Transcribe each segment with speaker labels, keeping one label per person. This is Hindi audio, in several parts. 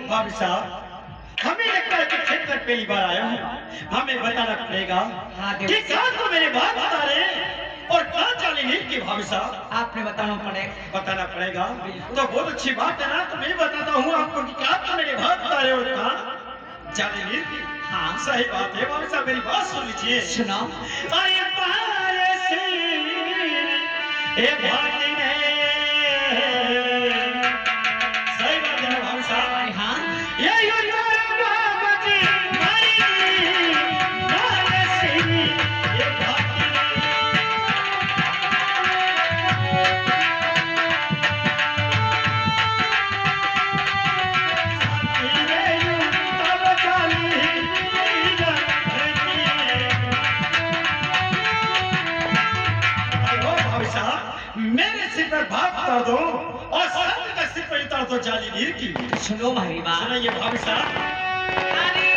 Speaker 1: भाभी साहब, हमें लगता है कि खेत में पहली बार आया हूँ। हमें बताना पड़ेगा कि कहाँ तो मेरे बाप बता रहे और कहाँ चले नील की भाभी साहब।
Speaker 2: आपने बताना पड़ेगा।
Speaker 1: तो बहुत अच्छी बात है ना, तो मैं बताता हूँ आपको कि कहाँ तो मेरे बाप बता रहे और कहाँ चले नील की।
Speaker 2: हाँ
Speaker 1: सही बात है भाभी साहब, मेरी बात सुन लीजिए।
Speaker 2: सुनाओ।
Speaker 1: अरे पहाड़ से ए भाटी ने, सही बात है ना भाभी साहब।
Speaker 2: अरे हाँ
Speaker 1: ये युद्ध बाबा जी मारी नारे से ये भाटी ने, साथी रे युद्ध चाली मेरे सिर पर भाग उतार दो और संत का सिर पर उतार दो जाली नीर की।
Speaker 2: सुनो भाभी बात।
Speaker 1: सुनिए भाभी साहब।
Speaker 2: अरे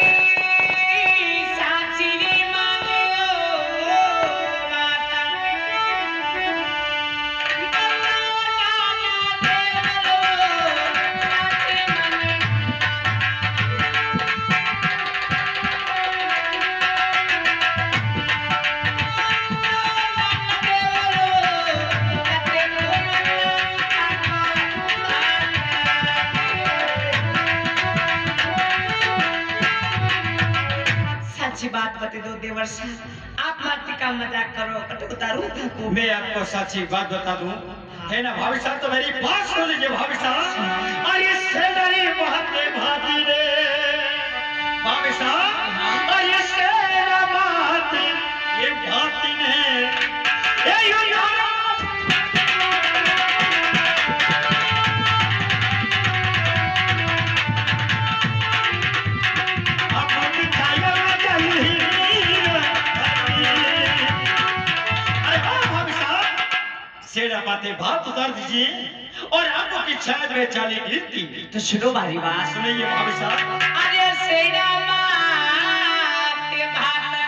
Speaker 2: साची रे मानो माता सच्ची बात बता दो देवर साहब, आप माटी का मजाक करो कट उतारो थको।
Speaker 1: मैं आपको सच्ची बात बता दूं, है ना भाभी साहब, तो मेरी बात सुन लीजिए भाभी साहब। अरे सेनानी बहते भाती रे भाभी साहब, अरे सेना बहते ये भाती ने, ये युद्ध सेना बातें बात उतार दीजिए और आपको की शायद में चाली गिरती।
Speaker 2: तो सुनो भारी बात।
Speaker 1: सुनिए भाभी साहब।
Speaker 2: अरे सेना माते भातने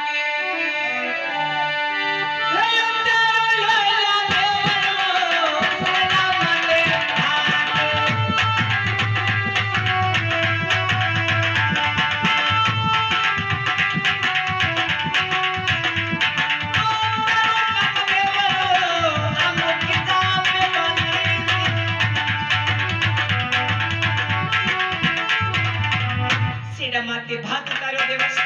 Speaker 2: माते भात करो देवस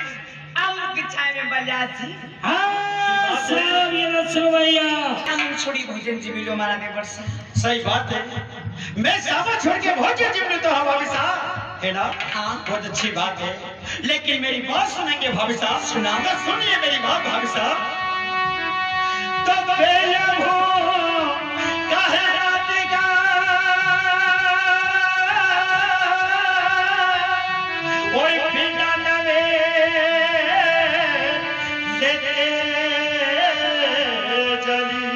Speaker 2: आम के छाए में बजासी।
Speaker 3: हाँ सब ये न सुनो भैया।
Speaker 2: हम छोड़ी भोजन जी मिलो मारा देवर्ष।
Speaker 1: सही बात है, मैं सामा छोड़ के भोजन जीवन तो भाभी साहब, है ना।
Speaker 2: हाँ
Speaker 1: बहुत अच्छी बात है, लेकिन मेरी बात सुनेंगे भाभी साहब।
Speaker 2: सुना।
Speaker 1: तो सुनिए मेरी बात भाभी साहब। तो बेया हो काहे रात का ओए पिंडा नवे लेते जली,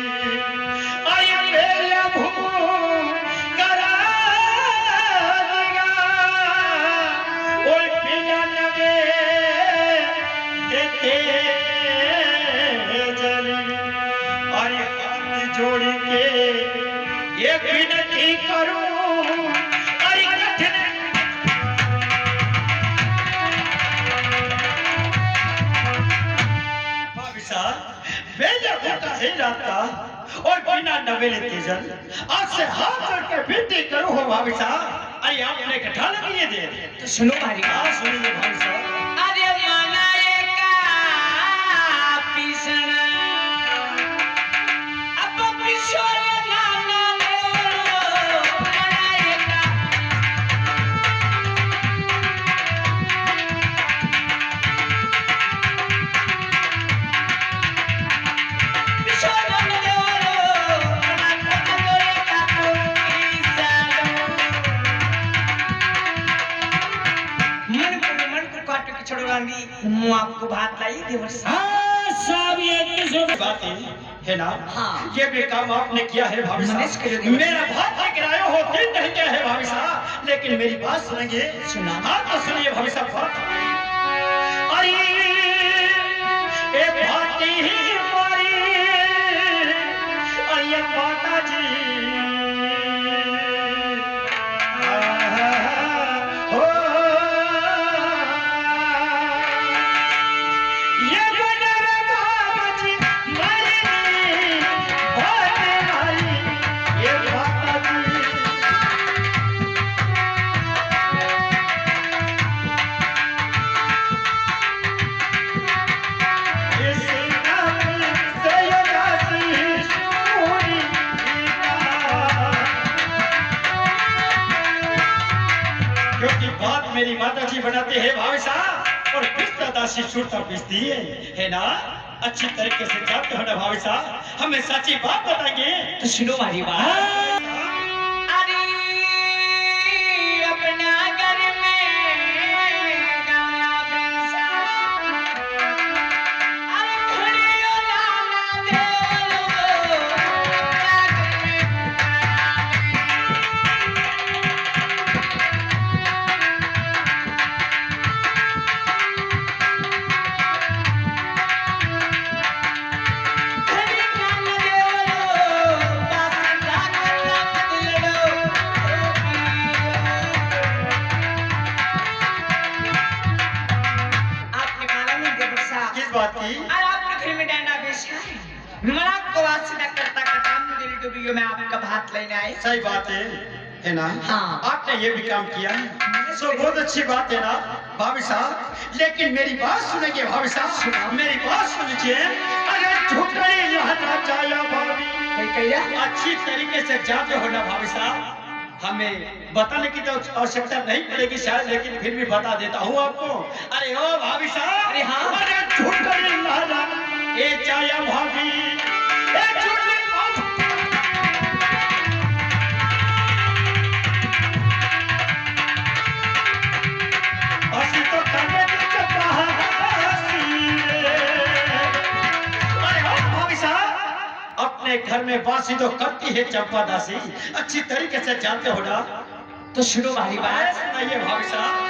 Speaker 1: आई बेया भू करा दिगा ओए पिंडा नवे लेते जली। अरे हाथ जोड़ के ये विनती करूं, अरे कठिन भाभी साहब, बेजा होता है जाता और बिना नवेले तेजल आपसे हाथ जोड़ के विनती करूं हो भाभी साहब। अरे आपने कठा लग लिए दे।
Speaker 2: तो सुनो भारी बात।
Speaker 1: हाँ सुनिए भाभी साहब।
Speaker 2: अरे मनाए का पिसना अब पिसोरे नाना ले मनाए का पिसोरे ले मना कोरे का तो मन को काट के छोड़वानी मुंह आपको भात लाई देवर्ष।
Speaker 3: हाँ सब ये न सुनो।
Speaker 1: बात है ना।
Speaker 2: हाँ।
Speaker 1: ये भी काम आपने किया है भाभी
Speaker 2: मनीष के
Speaker 1: साहब।
Speaker 2: लिए
Speaker 1: मेरा भात लेकर आए हो दिन नहीं क्या है भाभी साहब, लेकिन मेरी बात सुनेंगे।
Speaker 2: सुना।
Speaker 1: हाँ तो सुनिए भाभी साहब बात। अरे ए भाती ही मारी अरे माता जी, हो बनाते हैं भाभी साहब और पिस्ता दासी छूटता पिसती है ना। अच्छी तरीके से जानते हो ना भाभी साहब, हमें सच्ची बात बताएंगे।
Speaker 2: तो सुनो हमारी बात। अरे अपना घर में गाया भैंसा, अरे खड़ियो लाना दे
Speaker 1: किस बात की?
Speaker 2: और आपने फिर में डांडा बेचा है। मना को वासना करता करता हम दिल डूबियों में आपका भात लेने आए।
Speaker 1: सही बात है ना।
Speaker 2: हाँ।
Speaker 1: आपने ये भी काम किया सो बहुत अच्छी बात है ना भाभी साहब। लेकिन मेरी बात सुनेंगे भाभी साहब, मेरी बात सुनिए। अगर झुकने रहना चाहिए भाभी, अच्छी तरीके से जानते हो ना भाभी साहब, हमें बताने की तो आवश्यकता नहीं पड़ेगी शायद, लेकिन फिर भी बता देता हूँ आपको। अरे ओ भाभी साहब,
Speaker 2: अरे हाँ।
Speaker 1: अरे झुकने रहना ये चाहिए भाभी, ये झुकने तो करने की अपने घर में बासी तो करती है चंपा दासी, अच्छी तरीके से जानते हो ना।
Speaker 2: तो सुनो भाई बात।
Speaker 1: सुनाइए भाभी साहब।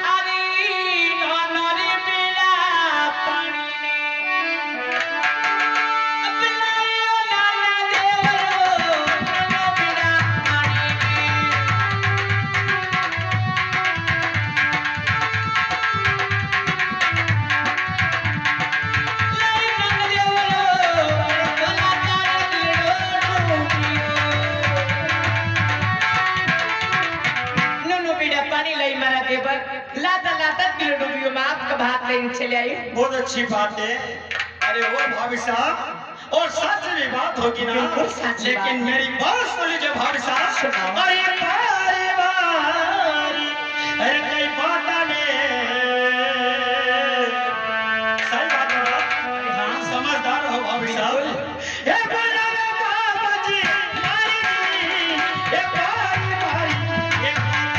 Speaker 2: लाता लाता दिल डूबियों में आपका भात लेने चले आई।
Speaker 1: बहुत अच्छी बात है। अरे वो भाभी साहब, और सच में बात होगी ना।
Speaker 2: बिल्कुल सच
Speaker 1: लेकिन
Speaker 2: बात।
Speaker 1: मेरी बात सुन लीजिए भाभी साहब।
Speaker 2: सुनाओ।
Speaker 1: अरे बारी बारी, अरे कई बात में सही बात है ना?
Speaker 2: हाँ।
Speaker 1: समझदार हो भाभी साहब। ए बाला बाबा जी, बारी जी, ए बारी बारी, ए बारी।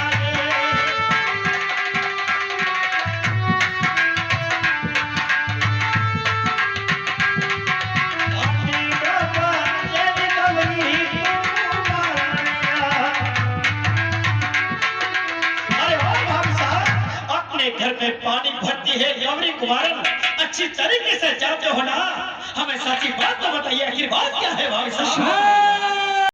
Speaker 1: घर में पानी भरती है गौरी कुमारन, अच्छी तरीके से जानते हो ना। हमें सच्ची बात तो बताइए, आखिर बात क्या है भाभी साहब?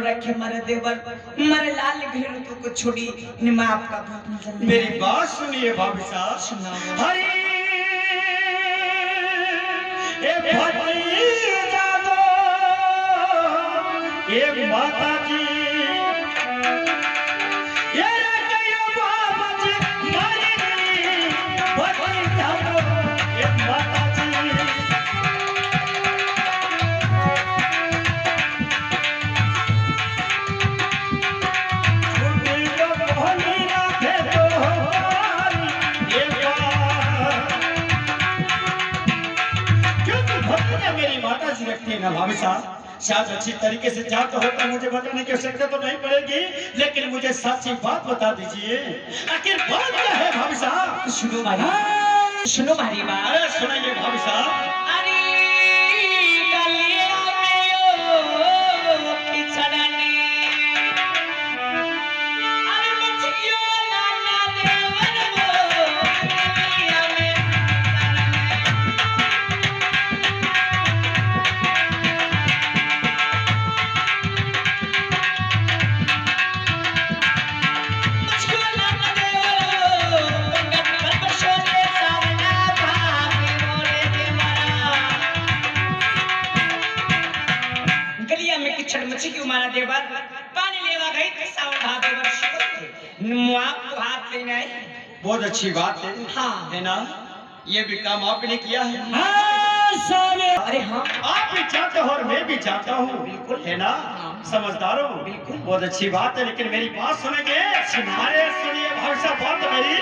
Speaker 2: रखे मारे देवर मारे लाल घेरू तो कुछ छोड़ी निमा आपका भात निकल।
Speaker 1: मेरी बात सुनिए भाभी साहब।
Speaker 2: सुनाओ।
Speaker 1: हरी ए भतीजा दो, ए माता जी, ये रखियो बाबा जी, मारी भतीजा दो, ए माता जी। ना भाभी साहब, शायद अच्छी तरीके से जानते हो तो मुझे बताने की आवश्यकता तो नहीं पड़ेगी, लेकिन मुझे सच्ची बात बता दीजिए, आखिर बात क्या है भाभी साहब?
Speaker 2: सुनो भाई, सुनो भाई बात।
Speaker 1: अरे सुनाइए भाभी साहब।
Speaker 2: लेना है।
Speaker 1: बहुत अच्छी बात है।
Speaker 2: हाँ।
Speaker 1: है ना, ये भी काम आपने किया है।
Speaker 3: हाँ साहब ये
Speaker 2: अरे हाँ,
Speaker 1: आप भी चाहते हो और मैं भी चाहता हूँ,
Speaker 2: बिल्कुल।
Speaker 1: है ना,
Speaker 2: हाँ।
Speaker 1: समझदार हो,
Speaker 2: बिल्कुल।
Speaker 1: बहुत अच्छी बात है। लेकिन मेरी बात सुनेंगे? अरे सुनिए भाई साहब बात मेरी।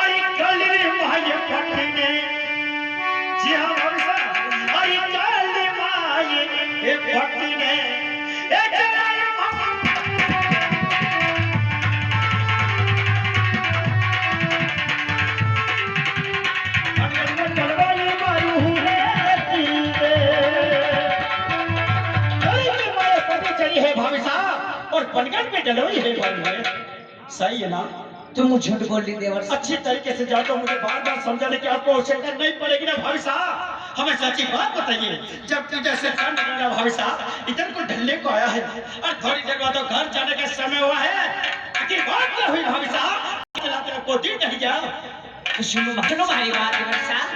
Speaker 1: अरे कल माये पट्टी ने, जी हाँ भाई साहब, अरे कल माये पट्टी ने है भाभी साहब, और बनगढ़ में डलोई है भाई है। सही है ना?
Speaker 2: तुम झूठ बोल रही देवर।
Speaker 1: अच्छी तरीके से जाकर मुझे बार बार समझाने की आपको आवश्यकता नहीं पड़ेगी ना भाभी साहब। हमें सच्ची बात बताइए, जब तू जैसे कान निकला भाभी साहब, इधर को ढलने को आया है और थोड़ी देर बाद तो घर जाने का समय हुआ है। आखिर बात क्या हुई भाभी साहब? चलाते आपको दिन नहीं गया?
Speaker 2: सुनो हमारी बात देवर साहब।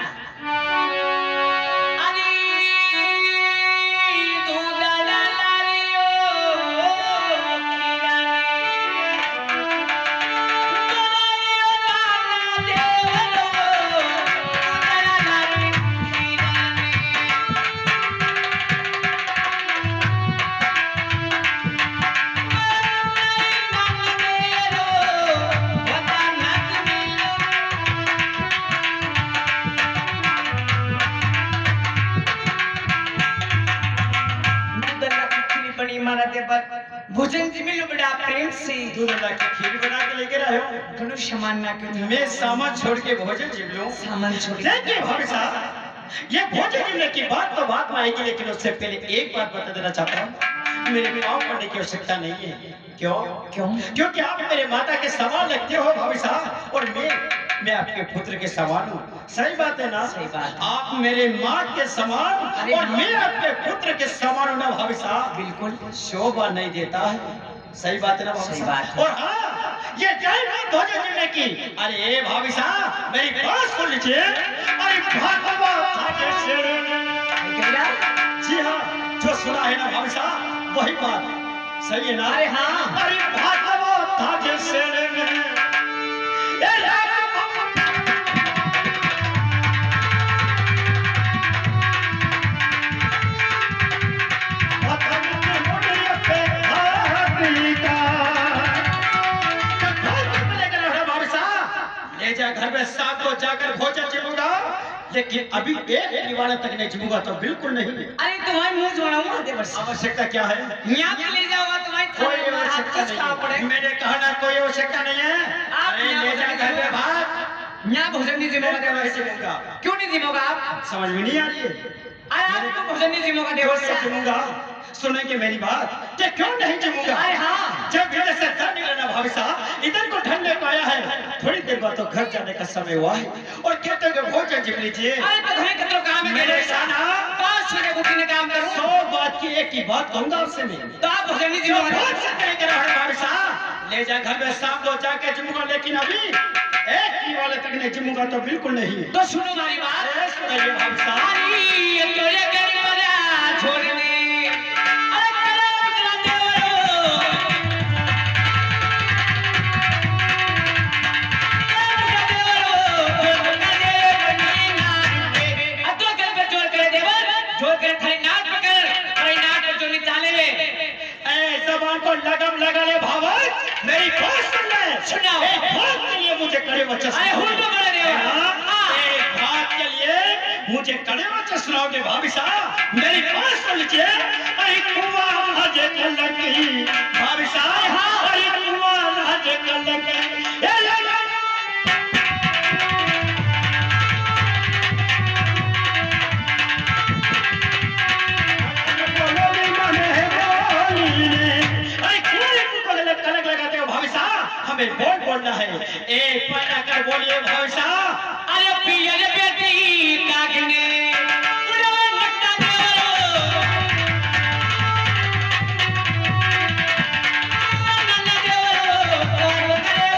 Speaker 2: भोजन जी मिलो बड़ा प्रेम से
Speaker 1: दूध ला के खीर बना के लेके रहे हो।
Speaker 2: दोनों सामान ना क्यों
Speaker 1: मैं सामान छोड़ के भोजन जीव लूं।
Speaker 2: सामान छोड़
Speaker 1: देखिए भाभी साहब, ये भोजन जीवने की बात तो बात में आएगी, लेकिन उससे पहले एक बात बता देना चाहता हूँ, मेरे पाँव पड़ने की आवश्यकता नहीं है। क्यों?
Speaker 2: क्यों?
Speaker 1: क्योंकि आप मेरे माता के समान लगते हो भाभी साहब, और मैं आपके पुत्र के समान हूँ। सही बात है ना?
Speaker 2: सही बात।
Speaker 1: आप मेरे माँ के समान
Speaker 2: अरे
Speaker 1: और
Speaker 2: हाँ।
Speaker 1: मैं आपके पुत्र के समान हूँ ना भाभी साहब।
Speaker 2: बिल्कुल
Speaker 1: शोभा नहीं देता है। सही बात है ना भाभी
Speaker 2: सही
Speaker 1: साहब?
Speaker 2: बात है।
Speaker 1: और हाँ, ये जय बात भोजन जीवने की। अरे भाभी साहब मेरी बात सुन लीजिए। अरे भागवत आगे शेर। जी हाँ, जो सुना है ना भाभी साहब वही बात सही है ना?
Speaker 2: अरे हाँ।
Speaker 1: अरे भागवत आगे शेर घर में साथ को जाकर भोजन जीवूंगा, लेकिन अभी एक दीवाना तक नहीं जीवूंगा तो बिल्कुल नहीं।
Speaker 2: अरे तुम्हारे मुंह जोड़ाऊंगा देवर साहब।
Speaker 1: आवश्यकता क्या है?
Speaker 2: यहाँ पे ले जाओगा तुम्हारी
Speaker 1: कोई आवश्यकता नहीं। मैंने कहा ना कोई आवश्यकता नहीं है। अरे ले जा घर में भात।
Speaker 2: यहाँ भोजन नहीं जिमोगा देवर
Speaker 1: जीवूंगा।
Speaker 2: क्यों नहीं जिमोगा आप?
Speaker 1: समझ में नहीं आ रही है?
Speaker 2: अरे आपको भोजन नहीं जिमोगा देवर
Speaker 1: से जीवूंगा। सुनेंगे मेरी बात कि क्यों नहीं जीवूंगा?
Speaker 2: अरे हाँ।
Speaker 1: जब मेरे से घर नहीं लेना भाभी साहब, इधर को ठंडे को आया है, थोड़ी देर बाद तो घर जाने का समय हुआ है और कहते हो भोजन जीव लीजिए।
Speaker 2: अरे तो घर का तो काम है
Speaker 1: मेरे साना
Speaker 2: 5 बजे उठने काम करो।
Speaker 1: 100 बात की एक ही बात कहूंगा आपसे मैं।
Speaker 2: तो आप भोजन नहीं जिमोगा
Speaker 1: भाभी साहब ले जा घर में शाम को जाके जिमूंगा, लेकिन अभी एक ही वाले तक नहीं जिमूंगा तो बिल्कुल नहीं।
Speaker 2: तो सुनो हमारी बात।
Speaker 1: अरे सुनाइए भाभी साहब।
Speaker 2: अरे तोरे घर वाला छोड़ने अरे करो चलाते हो अतो घर पे जोर करे देवर जोर करे थारी नाट पकड़ थारी नाट पर जो निकाले ले
Speaker 1: ए जबान को लगम लगा ले भावत, मेरी बात सुन ले।
Speaker 2: सुनाओ।
Speaker 1: एक बात के लिए मुझे कड़े वचन
Speaker 2: अरे हुल तो बड़ा देवर।
Speaker 1: एक बात के लिए मुझे कड़े वचन सुनाओगे भाभी साहब? मेरी बात सुन लीजिए। अरे कुआं हजे कलंकी भाभी साहब, अरे कुआं हजे कलंकी हमें बोल बोलना है। एक पैना कर बोलिए भाई साहब।
Speaker 2: अरे पियर बेटी कागने उड़वे नट्टा देवरो नन्ना देवरो कौन करे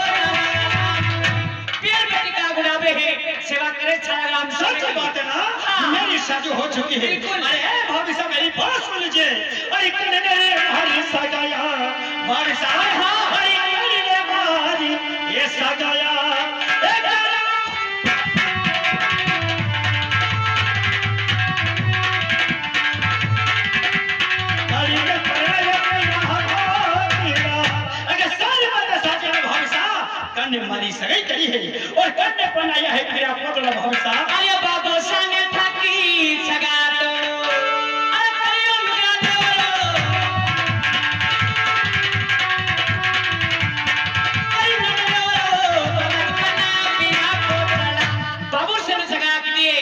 Speaker 2: पियर बेटी का गुनाबे है सेवा करे छाया राम
Speaker 1: सच बात है ना? मेरी शादी हो चुकी है।
Speaker 2: बिल्कुल।
Speaker 1: अरे भाभी साहब मेरी बात सुन लीजिए। अरे कन्ने हरी सगाया भाभी साहब, अरे ये सगाया कन्ने मारी सगाई करी है और कन्ने बनाया है मेरा पोतला भविष्य
Speaker 2: अरे बाबा संगे थकी सगा तो अरे करियो मेरा देवरो अरे नगरो कन्ना बिना पोतला बाबू से सगा के लिए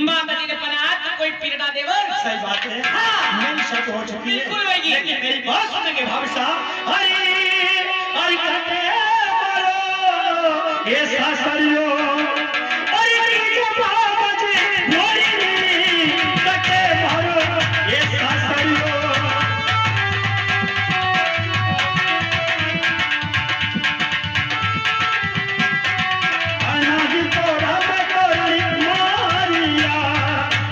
Speaker 2: मां बदी ने पनात कोई पीड़ा देवर
Speaker 1: सही बात है
Speaker 2: हाँ।
Speaker 1: मेरी शादी हो चुकी है
Speaker 2: बिल्कुल होगी।
Speaker 1: लेकिन मेरी बात सुनेंगे भविष्य अरे अरे कन्ने मारो ये सासरियो अरे के बाबा जी मोरी कटे मारो ये सासरियो अनादि तोरा बकोरी मारिया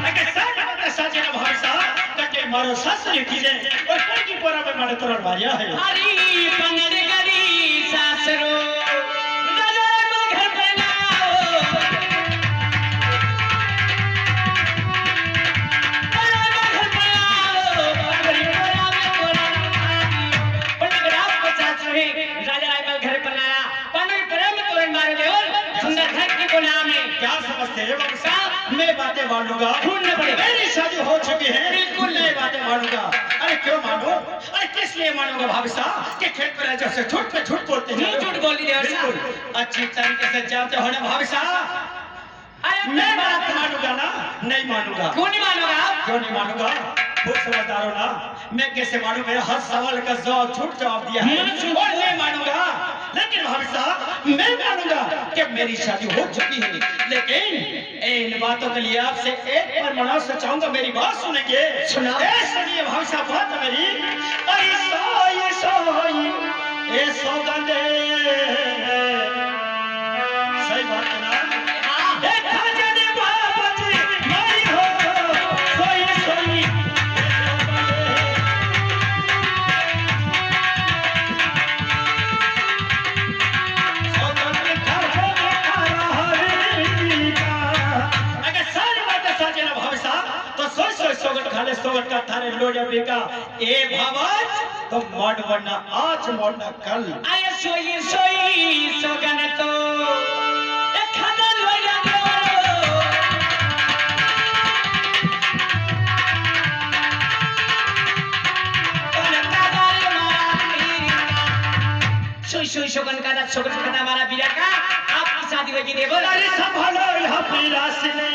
Speaker 1: अगे साथ साजे ना भविष्य कटे मारो सासरी कीजे और कोई की पोरा में मारे तोरा मारिया है
Speaker 2: हरी पंगड़ गरी सासरो
Speaker 1: क्या समझते हैं भविष्य मैं बातें मानूंगा मेरी शादी हो चुकी है बिल्कुल मैं बातें मानूंगा अरे क्यों मानो अरे किस लिए मानूंगा भविष्य कि खेत पर जैसे झूठ पे झूठ बोलते हैं
Speaker 2: झूठ बोल दी देवर साहब।
Speaker 1: बिल्कुल अच्छी तरीके से जानते हो ना भविष्य मैं बात मानूंगा ना नहीं मानूंगा
Speaker 2: क्यों नहीं मानोगा
Speaker 1: क्यों नहीं मानूंगा खूब समझदार हो ना मैं कैसे मानूं मेरा हर सवाल का जवाब झूठ जवाब दिया है और नहीं मानूंगा लेकिन भविष्य मैं मानूंगा कि मेरी शादी हो चुकी है लेकिन इन बातों के लिए आपसे एक बार मना से चाहूंगा मेरी बात सुनेंगे
Speaker 2: सुनाओ।
Speaker 1: सुनिए भविष्य बात मेरी अरे सोई ए सौगंधे सही बात है ना
Speaker 2: हाँ।
Speaker 1: देखा जाने बाबा जी मारी हो सोई सोगट का थारे लोया बेका ए भावाज तो मोड़ वरना आज मोड़ना कल
Speaker 2: आया सोई सोई सोगन तो एक खाना लोया देवरो सोई सोई सोगन का दा सोगन का हमारा बीरा का आपकी शादी होगी देवर
Speaker 1: अरे संभालो यहाँ पीरा सिने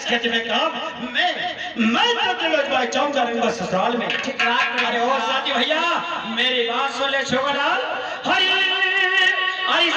Speaker 1: खेत में काम मैं तो दिलोज भाई चाहूंगा रंगा ससुराल में
Speaker 2: ठीक रात
Speaker 1: अरे ओ साथी भैया मेरी बात सुन ले छोकराल हरी हरी